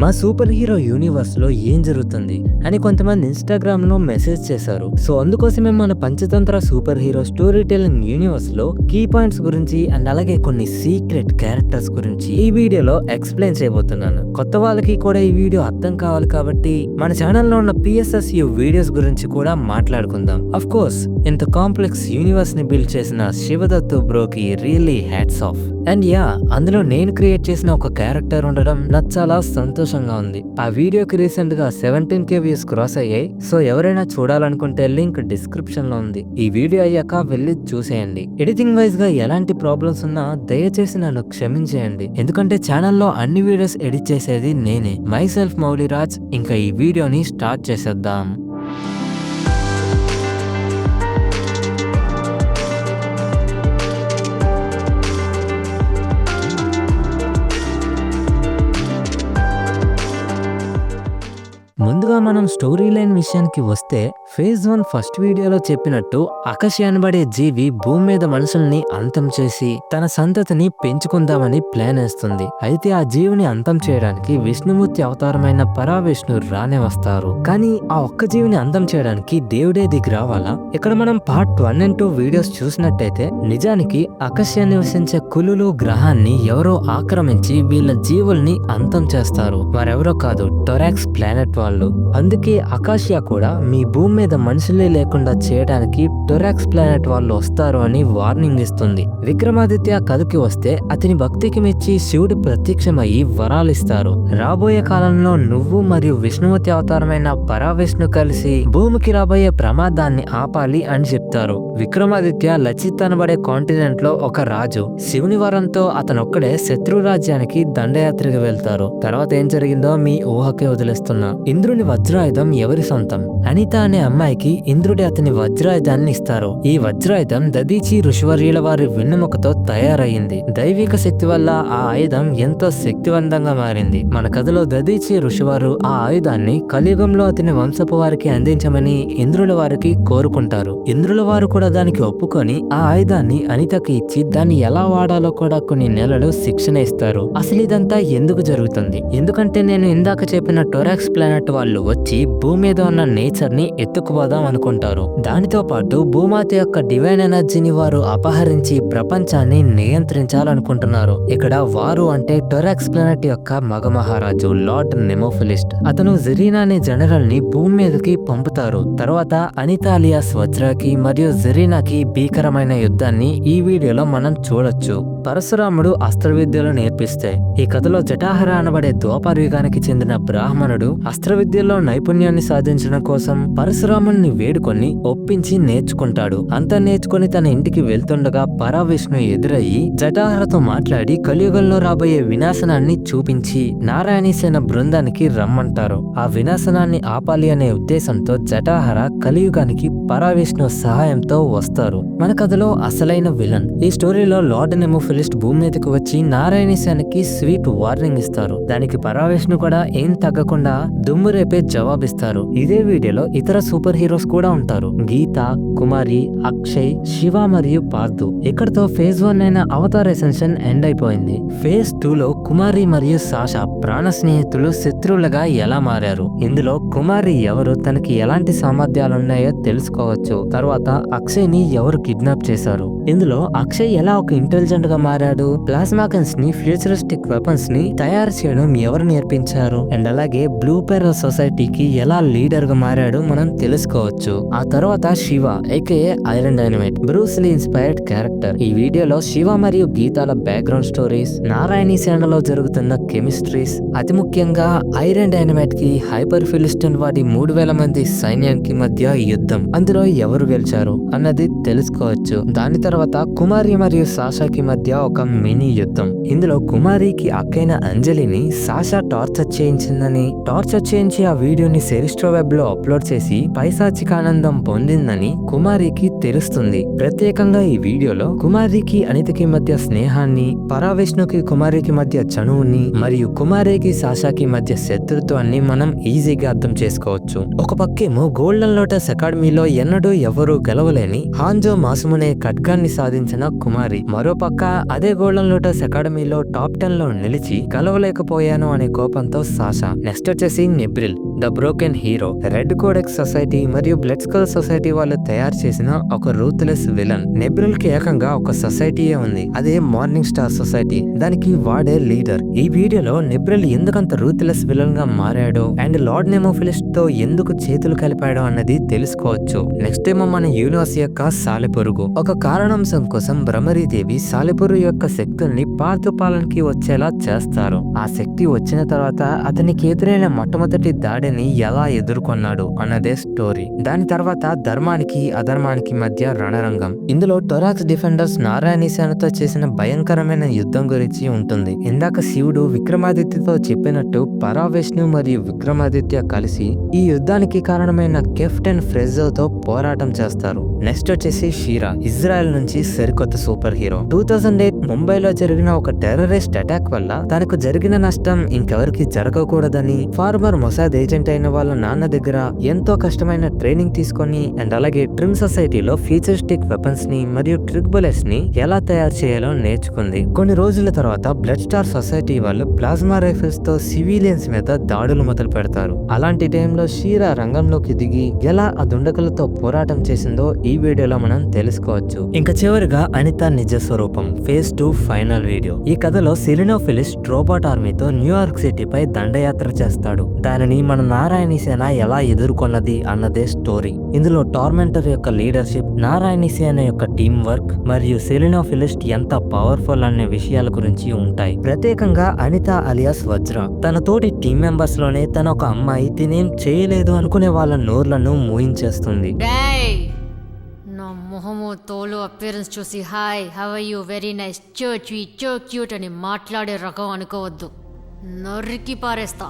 మా super hero universe లో ఏం జరుగుతుంది అని కొంతమంది ఇన్స్టాగ్రామ్ లో మెసేజ్ చేశారు. సో అందుకోసమే మన Panchatantra super hero story telling universe లో కీ పాయింట్స్ గురించి అండ్ అలాగే కొన్ని సీక్రెట్ క్యారెక్టర్స్ గురించి ఈ వీడియోలో ఎక్స్ప్లెయిన్ చేయబోతున్నాను. కొత్త వాళ్ళకి కూడా ఈ వీడియో అర్థం కావాలి కాబట్టి మన ఛానల్లో ఉన్న PSSU వీడియోస్ గురించి కూడా మాట్లాడుకుందాం. అఫ్ కోర్స్ ఇంత కాంప్లెక్స్ యూనివర్స్ ని బిల్డ్ చేసిన శివదత్తు బ్రోకి రియల్లీ హ్యాట్స్ ఆఫ్. అండ్ అందులో నేను క్రియేట్ చేసిన ఒక క్యారెక్టర్ ఉండడం నాకు చాలా సంతోషంగా ఉంది. ఆ వీడియోకి రీసెంట్ గా 17K వ్యూస్ క్రాస్ అయ్యాయి. సో ఎవరైనా చూడాలనుకుంటే లింక్ డిస్క్రిప్షన్ లో ఉంది. ఈ వీడియో అయ్యాక వెళ్ళి చూసేయండి. ఎడిటింగ్ వైజ్ గా ఎలాంటి ప్రాబ్లమ్స్ ఉన్నా దయచేసి నన్ను క్షమించేయండి. ఎందుకంటే ఛానల్లో అన్ని వీడియోస్ ఎడిట్ చేసేది నేనే, మై సెల్ఫ్ మౌలిరాజ్. ఇంకా ఈ వీడియోని స్టార్ట్ చేసేద్దాం. ముందుగా మనం స్టోరీ లైన్ విషయానికి వస్తే ఫేజ్ 1 ఫస్ట్ వీడియోలో చెప్పినట్టు అకషి అనబడే జీవి భూమి మీద మనుషుల్ని అంతం చేసి తన సంతతిని పెంచుకుందామని ప్లాన్ వేస్తుంది. అయితే ఆ జీవిని అంతం చేయడానికి విష్ణుమూర్తి అవతారమైన పరావిష్ణు రానే వస్తారు. కానీ ఆ ఒక్క జీవిని అంతం చేయడానికి దేవుడే దిగి రావాలా? ఇక్కడ మనం పార్ట్ 1 and 2 వీడియోస్ చూసినట్టయితే నిజానికి అకషియా నివసించే కులులు గ్రహాన్ని ఎవరో ఆక్రమించి వీళ్ళ జీవుల్ని అంతం చేస్తారు. వారెవరో కాదు, టొరాక్స్ ప్లానెట్ వాళ్ళు. అందుకే అకాషియా కూడా మీ భూమి మీద మనుషులే లేకుండా చేయడానికి టొరాక్స్ ప్లానెట్ వాళ్ళు వస్తారు అని వార్నింగ్ ఇస్తుంది. విక్రమాదిత్య కథకి వస్తే అతని భక్తికి మెచ్చి శివుడు ప్రత్యక్షమయ్యి వరాలిస్తారు. రాబోయే కాలంలో నువ్వు మరియు విష్ణుమూర్తి అవతారమైన పరావిష్ణు కలిసి భూమికి రాబోయే ప్రమాదాన్ని ఆపాలి అని చెప్తారు. విక్రమాదిత్య లచిత్ అనబడే కాంటినెంట్ లో ఒక రాజు. శివుని వరంతో అతనొక్కడే శత్రు రాజ్యానికి దండయాత్రకి వెళ్తారు. తర్వాత ఏం జరిగిందో మీ ఊహకే వదిలేస్తున్నా. ఇంద్రుని వజ్రాయుధం ఎవరి సొంతం? అనిత అనే అమ్మాయికి ఇంద్రుడి అతని వజ్రాయుధాన్ని ఇస్తారు. ఈ వజ్రాయుధం దదీచి ఋషివర్యుల వారి వెన్నెముకతో తయారయ్యింది. దైవిక శక్తి వల్ల ఆ ఆయుధం ఎంతో శక్తివంతంగా మారింది. మన కథలో దదీచి ఋషివారు ఆ ఆయుధాన్ని కలియుగంలో అతని వంశపు వారికి అందించమని ఇంద్రుల వారికి కోరుకుంటారు. ఇంద్రుల వారు కూడా దానికి ఒప్పుకొని ఆ ఆయుధాన్ని అనితకి ఇచ్చి దాన్ని ఎలా వాడాలో కూడా కొన్ని నెలలు శిక్షణ ఇస్తారు. అసలు ఇదంతా ఎందుకు జరుగుతుంది? ఎందుకంటే నేను ఇందాక చెప్పిన టొరాక్స్ ప్లానెట్ వాళ్ళు వచ్చి భూమి మీద ఉన్న నేచర్ ని ఎత్తుకుపోదాం అనుకుంటారు. దానితో పాటు భూమాత యొక్క డివైన్ ఎనర్జీని వారు అపహరించి ప్రపంచాన్ని నియంత్రించాలనుకుంటున్నారు. ఇక్కడ వారు అంటే టొరాక్స్ ప్లానెట్ యొక్క మగ మహారాజు లార్డ్ నెమోఫిలిస్ట్. అతను జెరీనా అనే జనరల్ ని భూమి మీదకి పంపుతారు. తర్వాత అనిత అలియాస్ వజ్రాకి మరియు జెరీనాకి భీకరమైన యుద్ధాన్ని ఈ వీడియోలో మనం చూడొచ్చు. పరశురాముడు అస్త్ర విద్యలు నేర్పిస్తే ఈ కథలో జటాహర అనబడే ద్వాపర యుగానికి చెందిన బ్రాహ్మణుడు అస్త్ర విద్యలో నైపుణ్యాన్ని సాధించడం కోసం పరశురాముని వేడుకొని ఒప్పించి నేర్చుకుంటాడు. అంతా నేర్చుకుని తన ఇంటికి వెళ్తుండగా పరావిష్ణు ఎదురయ్యి జటాహరతో మాట్లాడి కలియుగంలో రాబోయే వినాశనాన్ని చూపించి నారాయణీ సేన బృందానికి రమ్మంటారు. ఆ వినాశనాన్ని ఆపాలి అనే ఉద్దేశంతో జటాహర కలియుగానికి పరావిష్ణు సహాయంతో వస్తారు. మన కథలో అసలైన విలన్. ఈ స్టోరీలో లార్డ్ నెమోఫిలిస్ట్ భూమి మీదకి వచ్చి నారాయణీ సేనకి స్వీట్ వార్నింగ్ ఇస్తారు. దానికి పరావిష్ణు కూడా ఏం తగ్గకుండా దుమ్ము రేపే జవాబిస్తారు. ఇదే వీడియోలో ఇతర సూపర్ హీరోస్ కూడా ఉంటారు. గీత, కుమారి, అక్షయ్, శివ మరియు పార్థు. ఇక్కడతో ఫేజ్ 1 అయిన అవతార్ ఎసెన్షన్ ఎండ్ అయిపోయింది. ఫేజ్ 2 లో కుమారి మరియు సాషా ప్రాణ స్నేహితులు శత్రువులుగా ఎలా మారారు? ఇందులో కుమారి ఎవరు, తనకి ఎలాంటి సామర్థ్యాలున్నాయో తెలుసుకోవచ్చు. తర్వాత అక్షయ్ ని ఎవరు కిడ్నాప్ చేశారు? ఇందులో అక్షయ్ ఎలా ఒక ఇంటెలిజెంట్ గా మారాడు? ప్లాస్మా గన్స్ ని, ఫ్యూచరిస్టిక్ వెపన్స్ ని తయారు చేయడం ఎవరు నేర్పించారు? అండ్ అలాగే బ్లూ పెరల్ సొసైటీకి ఎలా లీడర్ గా మారాడు మనం తెలుసుకోవచ్చు. ఆ తర్వాత Shiva AKA iron dynamite, Bruce Lee inspired character. ఈ వీడియోలో శివ మరియు గీతాల బ్యాక్గ్రౌండ్ స్టోరీస్, నారాయణీ సేనలో జరుగుతున్న కెమిస్ట్రీస్, అతి ముఖ్యంగా ఐరన్ డైనమైట్ కి హైపర్ ఫిలిస్టిన్ వాడి 3000 మంది సైన్యానికి మధ్య యుద్ధం, అందులో ఎవరు గెలిచారు అన్నది తెలుసుకోవచ్చు. దాని తర్వాత కుమారి మరియు సాషాకి మధ్య ఒక మినీ యుద్ధం. ఇందులో కుమారికి అక్కైన అంజలిని సాషా టార్చర్ చేయించి ఆ వీడియోని సెరిస్ట్రో వెబ్ లో అప్లోడ్ చేసి పైశాచిక ఆనందం పొందిందని కుమారికి తెలుస్తుంది. ప్రత్యేకంగా ఈ వీడియోలో కుమారికి అనితకి మధ్య స్నేహాన్ని, పరావిష్ణుకి కుమారికి మధ్య చనువుని మరియు కుమారికి సాషాకి మధ్య శత్రుత్వాన్ని మనం ఈజీగా అర్థం చేసుకోవచ్చు. ఒక పక్కేమో గోల్డెన్ లోటస్ అకాడమీలో ఎన్నడూ ఎవరూ గెలవలేని హాంజో మాసుమునే ఖడ్గాన్ని సాధించిన కుమారి. మరోపక్క అదే గోల్డెన్ లోటస్ అకాడమీలో టాప్ 10 లో నిలిచి గెలవలేకపోయాను అనే కోపంతో సాషా. నెక్స్ట్ వచ్చేసి Nibril, the broken hero. Red codex society మరియు బ్లడ్ స్కల్ సొసైటీ వాళ్ళు తయారు చేసిన ఒక రూత్లెస్ విలన్. నిబ్రిల్ కి ఏకంగా ఒక సొసైటీయే ఉంది, అదే మార్నింగ్ స్టార్ సొసైటీ. దానికి వాడే లీడర్. ఈ వీడియోలో నిబ్రిల్ ఎందుకంత రూత్లెస్ విలన్ గా మారాడో అండ్ లార్డ్ నెమోఫిలిస్ట్ తో ఎందుకు చేతులు కలిపాడో అన్నది తెలుసుకోవచ్చు. నెక్స్ట్ ఏమో మన యూనివర్స్ యొక్క సాలెపురుగు. ఒక కారణాంశం కోసం బ్రహ్మరీదేవి సాలెపురుగు యొక్క శక్తుల్ని పార్థుపాలన్కి వచ్చేలా చేస్తారు. ఆ శక్తి వచ్చిన తర్వాత అతనికి ఎదురైన మొట్టమొదటి దాడిని ఎలా ఎదుర్కొన్నాడు అన్నదే స్టోరీ. దాని తర్వాత ధర్మానికి అధర్మానికి మధ్య రణరంగం. ఇందులో టొరాక్స్ డిఫెండర్స్ నారాయణి సేనతో చేసిన భయంకరమైన యుద్ధం గురించి ఉంటుంది. ఇందాక శివుడు విక్రమాదిత్యతో చెప్పినట్టు పరావిష్ణు మరియు విక్రమాదిత్య కలిసి ఈ యుద్ధానికి కారణమైన కెప్టెన్ ఫ్రెజోతో పోరాటం చేస్తారు. నెక్స్ట్ వచ్చేసి షీరా, ఇజ్రాయెల్ నుంచి సరికొత్త సూపర్ హీరో. 2008 ముంబైలో జరిగిన ఒక టెర్రరిస్ట్ అటాక్ వల్ల తనకు జరిగిన నష్టం ఇంకెవరికి జరగకూడదని ఫార్మర్ మొసాద్ ఏజెంట్ అయిన వాళ్ళ నాన్న దగ్గర ఎంతో కష్టమైన ట్రైనింగ్ తీసుకొని అండ్ అలాగే ట్రిమ్ సొసైటీలో ఫ్యూచరిస్టిక్ వెపన్స్ ని మరియు ట్రిక్ బుల్లెట్స్ ని ఎలా తయారు చేయాలో నేర్చుకుంది. కొన్ని రోజుల తర్వాత బ్లడ్ స్టార్ సొసైటీ వాళ్ళు ప్లాస్మా రైఫిల్స్ తో సివిలియన్స్ మీద దాడులు మొదలు పెడతారు. అలాంటి టైంలో షీరా రంగంలోకి దిగి ఎలా ఆ దుండగులతో పోరాటం చేసిందో ఈ వీడియోలో మనం తెలుసుకోవచ్చు. ఇంకా చివరిగా అనిత నిజ స్వరూపం ఫేజ్ 2 ఫైనల్ వీడియో. ఈ కథలో సెలినోఫిలిస్ట్ రోబోట్ ఆర్మీతో న్యూయార్క్ సిటీపై దండయాత్ర చేస్తాడు. దానిని మన నారాయణి సేన ఎలా ఎదుర్కొన్నది అన్నదే స్టోరీ. ఇందులో టార్మెంటర్ యొక్క లీడర్షిప్, నారాయణి సేన యొక్క టీం వర్క్ మరియు సెలినోఫిలిస్ట్ ఎంత పవర్ఫుల్ అనే విషయాల గురించి ఉంటాయి. ప్రత్యేకంగా అనిత అలియాస్ వజ్ర తన తోటి టీం మెంబర్స్ లోనే తన ఒక అమ్మాయి తినేం చేయలేదు అనుకునే వాళ్ళ నోర్లను మూయించేస్తుంది. నా మొహము తోలు అపియరెన్స్ చూసి hi how are you very nice so cute అని మాట్లాడే రకం అనుకోవద్దు, నరికి పారేస్తా.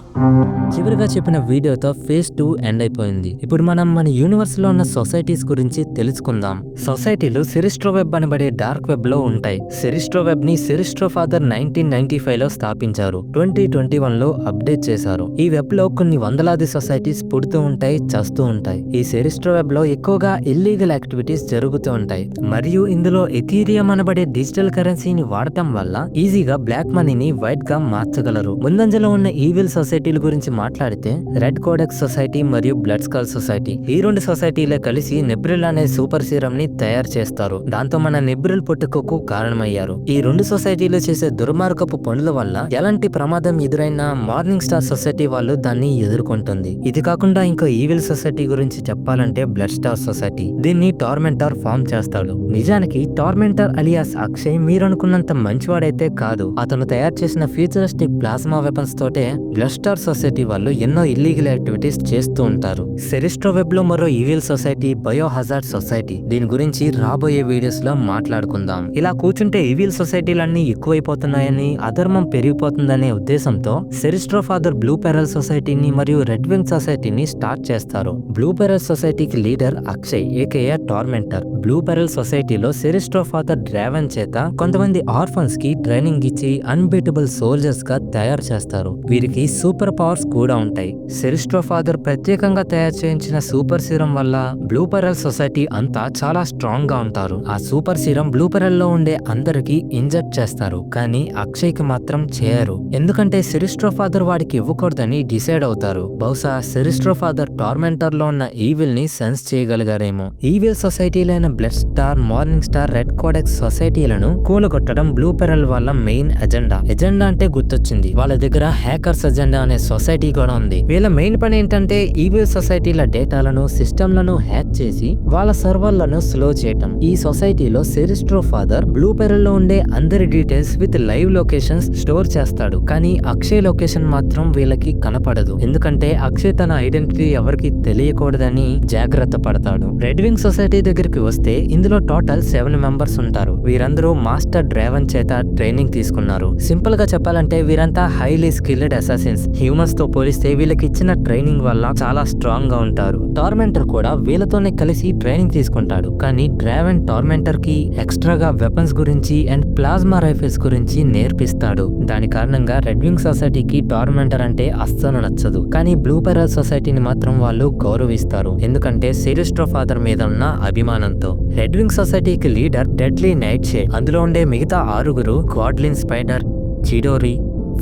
చివరిగా చెప్పిన వీడియోతో ఫేజ్ 2 ఎండ్ అయిపోయింది. ఇప్పుడు మనం మన యూనివర్స్ లో ఉన్న సొసైటీస్ గురించి తెలుసుకుందాం. సొసైటీలు సెరిస్ట్రో వెబ్ అనబడే డార్క్ వెబ్ లో ఉంటాయి. సెరిస్ట్రో వెబ్ ని సెరిస్ట్రో ఫాదర్ 1995 లో స్థాపించారు. 2021 లో అప్డేట్ చేశారు. ఈ వెబ్ లో కొన్ని వందలాది సొసైటీస్ పుడుతూ ఉంటాయి, చస్తూ ఉంటాయి. ఈ సెరిస్ట్రో వెబ్ లో ఎక్కువగా ఇల్లీగల్ యాక్టివిటీస్ జరుగుతూ ఉంటాయి మరియు ఇందులో ఎథీరియం అనబడే డిజిటల్ కరెన్సీని వాడటం వల్ల ఈజీగా బ్లాక్ మనీని వైట్ గా మార్చగలరు. ముందంజలో ఉన్న ఈవిల్ సొసైటీల గురించి మాట్లాడితే రెడ్ కోడెక్స్ సొసైటీ మరియు బ్లడ్ స్కల్ సొసైటీ, ఈ రెండు సొసైటీలే కలిసి నిబ్రిల్ అనే సూపర్ సీరం ని తయారు చేస్తారు. దాంతో మన నిబ్రిల్ పుట్టుకకు కారణమయ్యారు. ఈ రెండు సొసైటీలు చేసే దుర్మార్గపు పనుల వల్ల ఎలాంటి ప్రమాదం ఎదురైనా మార్నింగ్ స్టార్ సొసైటీ వాళ్ళు దాన్ని ఎదుర్కొంటుంది. ఇది కాకుండా ఇంకో ఈవిల్ సొసైటీ గురించి చెప్పాలంటే బ్లడ్ స్టార్ సొసైటీ. దీన్ని టార్మెంటర్ ఫామ్ చేస్తాడు. నిజానికి టార్మెంటర్ అలియాస్ అక్షయ్ మీరనుకున్నంత మంచివాడైతే కాదు. అతను తయారు చేసిన ఫ్యూచరిస్టిక్ ప్లాస్మా వెపన్స్ తోటే బ్లడ్ స్టార్ సొసైటీ వాళ్ళు ఎన్నో ఇల్లీగల్ యాక్టివిటీస్ చేస్తూ ఉంటారు. సెరిస్ట్రో వెబ్ లో మరో evil society bio hazard society. దీని గురించి రాబోయే వీడియోస్ లో మాట్లాడుకుందాం. ఇలా కూర్చుంటే ఈవిల్ సొసైటీలన్నీ ఎక్కువైపోతున్నాయని, అధర్మం పెరిగిపోతుందనే ఉద్దేశంతో సెరిస్ట్రో ఫాదర్ బ్లూ పెరల్ సొసైటీని మరియు రెడ్ వింగ్ సొసైటీని స్టార్ట్ చేస్తారు. బ్లూ పెరల్ సొసైటీకి leader Akshay AKA tormentor. Blue pearl సొసైటీలో సెరిస్ట్రో ఫాదర్ డ్రావెన్ చేత కొంతమంది ఆర్ఫన్స్ కి ట్రైనింగ్ ఇచ్చి అన్బీటబుల్ సోల్జర్స్ గా తయారు చేస్తారు. వీరికి సూపర్ పవర్స్ కూడా ఉంటాయి. సెరిస్ట్రో ఫాదర్ ప్రత్యేకంగా తయారు చేయించిన సూపర్ సీరం వల్ల బ్లూ పెరల్ సొసైటీ అంతా చాలా స్ట్రాంగ్ గా ఉంటారు. ఆ సూపర్ సీరం బ్లూ పెరల్ లో ఉండే అందరికి ఇంజెక్ట్ చేస్తారు, కానీ అక్షయ్ కి మాత్రం చేయరు. ఎందుకంటే సెరిస్ట్రో ఫాదర్ వాడికి ఇవ్వకూడదని డిసైడ్ అవుతారు. బహుశా సెరిస్ట్రో ఫాదర్ టార్మెంటర్ లో ఉన్న ఈవిల్ ని సెన్స్ చేయగలిగారేమో. ఈవిల్ సొసైటీలైన blood star, morning star, red codex సొసైటీలను కూలగొట్టడం బ్లూ పెరల్ వాళ్ళ మెయిన్ ఎజెండా. ఎజెండా అంటే గుర్తొచ్చింది, వాళ్ళ దగ్గర హ్యాకర్స్ ఎజెండా అనే సొసైటీ కూడా ఉంది. వీళ్ళ మెయిన్ పని ఏంటంటే ఈవిల్ సొసైటీల డేటాలను, సిస్టంలను హ్యాక్ చేసి వాళ్ళ సర్వర్లను స్లో చేయటం. ఈ సొసైటీలో సెరిస్ట్రో ఫాదర్ బ్లూ పెరల్ లో ఉండే అందరి details with live locations store చేస్తాడు, కానీ అక్షయ్ లొకేషన్ మాత్రం వీళ్ళకి కనపడదు. ఎందుకంటే అక్షయ్ తన ఐడెంటిటీ ఎవరికి తెలియకూడదని జాగ్రత్త పడతాడు. రెడ్ వింగ్ సొసైటీ దగ్గరికి వస్తే ఇందులో టోటల్ 7 మెంబర్స్ ఉంటారు. వీరందరూ మాస్టర్ డ్రావెన్ చేత ట్రైనింగ్ తీసుకున్నారు. సింపుల్ గా చెప్పాలంటే వీరంతా హైలీ స్కిల్డ్ అసాసిన్స్. హ్యూమన్స్ తో పోలిస్తే వీళ్ళకి ఇచ్చిన ట్రైనింగ్ వల్ల చాలా స్ట్రాంగ్ గా ఉంటారు. టార్మెంటర్ కూడా వీళ్ళతోనే కలిసి ట్రైనింగ్ తీసుకుంటాడు. కానీ డ్రావెన్ టార్మెంటర్ కి ఎక్స్ట్రాగా వెపన్స్ గురించి అండ్ ప్లాస్మా రైఫిల్స్ గురించి నేర్పిస్తాడు. దాని కారణంగా రెడ్ వింగ్ సొసైటీకి టార్మెంటర్ అంటే అస్సలు నచ్చదు. కానీ బ్లూ పెరల్ సొసైటీని మాత్రం వాళ్ళు గౌరవిస్తారు, ఎందుకంటే సిరిస్ట్రో ఫాదర్ మీద ఉన్న అభిమానంతో. రెడ్ వింగ్ సొసైటీకి లీడర్ డెడ్లీ నైట్ షేడ్. అందులో ఉండే మిగతా 6 గాడ్లిన్ spider, Chidori,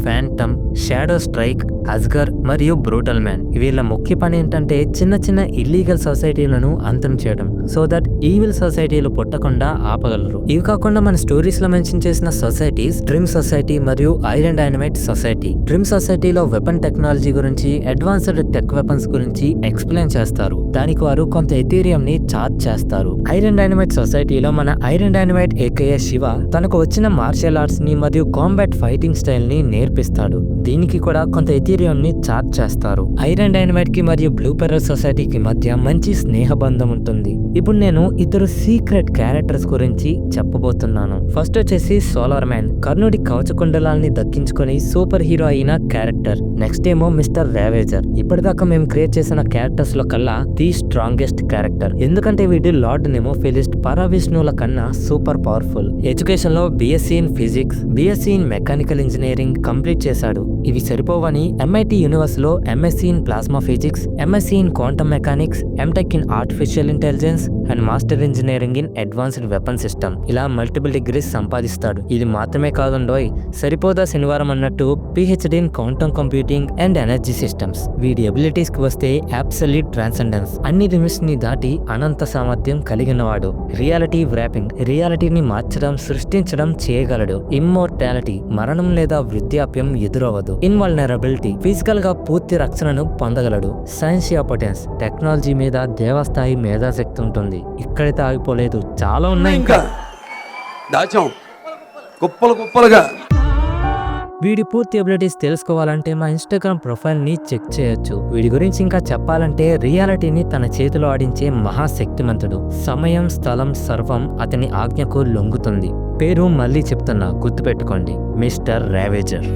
phantom, shadow strike, అస్గర్ మరియు బ్రూటల్ మ్యాన్. వీళ్ళ ముఖ్య పని ఏంటంటే చిన్న చిన్న ఇల్లీగల్ సొసైటీలను అంతం చేయడం, సో దట్ ఈవిల్ సొసైటీలు పుట్టకుండా ఆపగలరు. ఇవి కాకుండా మన స్టోరీస్ లో మెన్షన్ చేసిన సొసైటీస్ డ్రీమ్ సొసైటీ మరియు ఐరన్ డైనమైట్ సొసైటీ. డ్రీమ్ సొసైటీలో వెపన్ టెక్నాలజీ గురించి, అడ్వాన్స్డ్ టెక్ వెపన్స్ గురించి ఎక్స్ప్లెయిన్ చేస్తారు. దానికి వారు కొంత ఎథీరియం ని చార్జ్ చేస్తారు. ఐరన్ డైనమైట్ సొసైటీలో మన ఐరన్ డైనమైట్ ఏకయ్య శివ తనకు వచ్చిన మార్షల్ ఆర్ట్స్ ని మరియు కాంబాట్ ఫైటింగ్ స్టైల్ ని నేర్పిస్తాడు. దీనికి కూడా కొంత ఎథీరియం ని చార్జ్ చేస్తారు. ఐరన్ డైనమైట్ కి మరియు బ్లూ పెరల్ సొసైటీకి మధ్య మంచి స్నేహబంధం ఉంటుంది. ఇప్పుడు నేను ఇద్దరు సీక్రెట్ క్యారెక్టర్స్ గురించి చెప్పబోతున్నాను. ఫస్ట్ వచ్చేసి సోలార్ మ్యాన్, కర్ణుడి కవచకుండలాల్ని దక్కించుకొని సూపర్ హీరో అయిన క్యారెక్టర్. నెక్స్ట్ ఏమో మిస్టర్ రావేజర్. ఇప్పటిదాకా మేము క్రియేట్ చేసిన క్యారెక్టర్స్ లో కల్లా ది స్ట్రాంగెస్ట్ క్యారెక్టర్, ఎందుకంటే వీడు లార్డ్ నెమోఫిలిస్ట్ పరవిష్ణువుల కన్నా సూపర్ పవర్ఫుల్. ఎడ్యుకేషన్ లో BSc in physics, BSc in mechanical engineering complete చేశాడు. ఇవి సరిపోవని ఎంఐటి యూనివర్స్ లో MSc in plasma physics, MSc in quantum mechanics, MTech in artificial intelligence and master engineering in advanced weapon system. ఇలా multiple degrees సంపాదిస్తాడు. ఇది మాత్రమే కాదుండోయ్, సరిపోదా శనివారం అన్నట్టు PhD in quantum computing and energy systems. వీడి ఎబిలిటీస్ కి వస్తే అబ్సల్యూట్ ట్రాన్సెండెన్స్, అన్ని లిమిట్స్ ని దాటి అనంత సామర్థ్యం కలిగినవాడు. రియాలిటీ వ్రాపింగ్, రియాలిటీని మార్చడం, సృష్టించడం చేయగలడు. ఇమ్మోర్టాలిటీ, మరణం లేదా వృద్ధాప్యం ఎదురవ్వదు. ఇన్వల్నరబిలిటీ, ఫిజికల్ గా పూర్తి రక్షణను పొందగలడు. సైన్సియాపొటెన్స్, టెక్నాలజీ మీద దేవస్థాయి మేధాశక్తి ఉంటుంది. ఇక్కడితో ఆగిపోలేదు, చాలా ఉన్నాయి ఇంకా. దాచాం కుప్పలు కుప్పలుగా. వీడి పూర్తి అబిలిటీస్ తెలుసుకోవాలంటే మా ఇన్స్టాగ్రామ్ ప్రొఫైల్ ని చెక్ చేయొచ్చు. వీడి గురించి ఇంకా చెప్పాలంటే రియాలిటీని తన చేతిలో ఆడించే మహాశక్తిమంతుడు. సమయం, స్థలం సర్వం అతని ఆజ్ఞకు లొంగుతుంది. పేరు మళ్ళీ చెప్తున్నా, గుర్తుపెట్టుకోండి, మిస్టర్ రావేజర్.